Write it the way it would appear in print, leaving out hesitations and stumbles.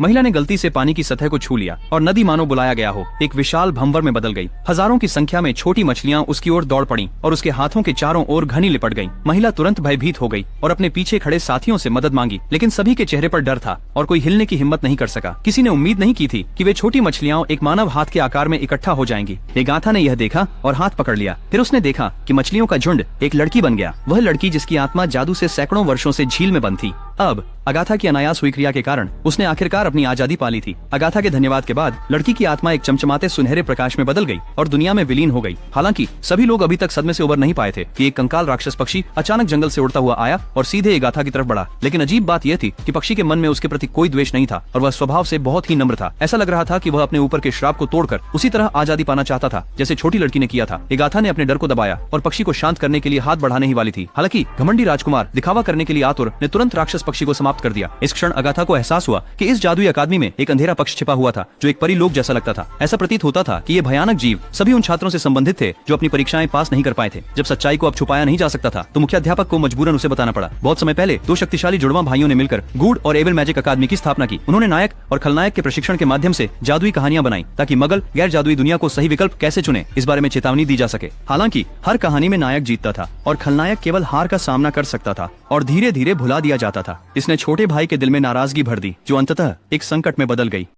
महिला ने गलती से पानी की सतह को छू लिया और नदी मानो बुलाया गया हो एक विशाल भंवर में बदल गई। हजारों की संख्या में छोटी मछलियां उसकी ओर दौड़ पड़ी और उसके हाथों के चारों ओर घनी लिपट गईं। महिला तुरंत भयभीत हो गई और अपने पीछे खड़े साथियों से मदद मांगी, लेकिन सभी के चेहरे पर डर था और कोई हिलने की हिम्मत नहीं कर सका। किसी ने उम्मीद नहीं की थी कि वे छोटी मछलियां एक मानव हाथ के आकार में इकट्ठा हो जाएंगी। अगाथा ने यह देखा और हाथ पकड़ लिया। फिर उसने देखा कि मछलियों का झुंड एक लड़की बन गया, वह लड़की जिसकी आत्मा जादू से सैकड़ों वर्षों से झील में बंद थी। अब अगाथा की अनायास हुई क्रिया के कारण उसने आखिरकार अपनी आजादी पा ली थी। अगाथा के धन्यवाद के बाद लड़की की आत्मा एक चमचमाते सुनहरे प्रकाश में बदल गई और दुनिया में विलीन हो गई। हालांकि सभी लोग अभी तक सदमे से उबर नहीं पाए थे कि एक कंकाल राक्षस पक्षी अचानक जंगल से उड़ता हुआ आया और सीधे अगाथा की तरफ बढ़ा। लेकिन अजीब बात यह थी कि पक्षी के मन में उसके प्रति कोई द्वेष नहीं था और वह स्वभाव से बहुत ही नम्र था। ऐसा लग रहा था कि वह अपने ऊपर के श्राप को तोड़कर उसी तरह आजादी पाना चाहता था जैसे छोटी लड़की ने किया था। अगाथा ने अपने डर को दबाया और पक्षी को शांत करने के लिए हाथ बढ़ाने ही वाली थी। हालांकि घमंडी राजकुमार दिखावा करने के लिए आतुर ने तुरंत राक्षस पक्षी को समाप्त कर दिया। इस क्षण अगाथा को एहसास हुआ कि इस जादुई अकादमी में एक अंधेरा पक्ष छिपा हुआ था जो एक परिलोक जैसा लगता था। ऐसा प्रतीत होता था कि ये भयानक जीव सभी उन छात्रों से संबंधित थे जो अपनी परीक्षाएं पास नहीं कर पाए थे। जब सच्चाई को अब छुपाया नहीं जा सकता था तो मुख्याध्यापक को मजबूरन उसे बताना पड़ा। बहुत समय पहले दो शक्तिशाली जुड़वां भाइयों ने मिलकर गूढ़ और एविल मैजिक अकादमी की स्थापना की। उन्होंने नायक और खलनायक के प्रशिक्षण के माध्यम से जादुई कहानियां बनाई ताकि मगल गैर जादुई दुनिया को सही विकल्प कैसे चुने इस बारे में चेतावनी दी जा सके। हालांकि हर कहानी में नायक जीतता था और खलनायक केवल हार का सामना कर सकता था और धीरे धीरे भुला दिया जाता था। इसने छोटे भाई के दिल में नाराजगी भर दी जो अंततः एक संकट में बदल गई।